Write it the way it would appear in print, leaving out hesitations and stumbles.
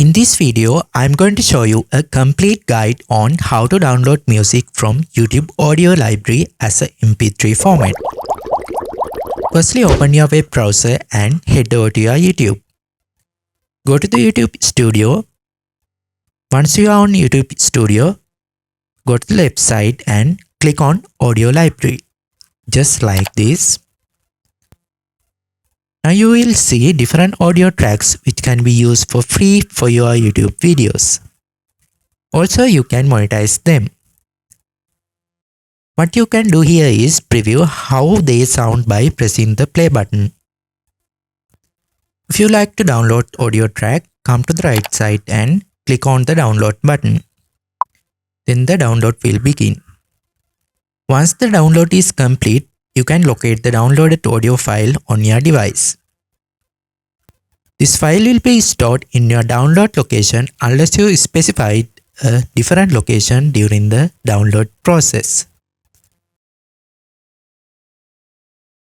In this video, I'm going to show you a complete guide on how to download music from YouTube audio library as a MP3 format. Firstly, open your web browser and head over to your YouTube. Go to the YouTube Studio. Once you are on YouTube Studio, go to the left side and click on Audio Library, just like this. Now you will see different audio tracks which can be used for free for your YouTube videos. Also, you can monetize them. What you can do here is preview how they sound by pressing the play button. If you like to download audio track, come to the right side and click on the download button. Then the download will begin. Once the download is complete, you can locate the downloaded audio file on your device. This file will be stored in your download location unless you specified a different location during the download process.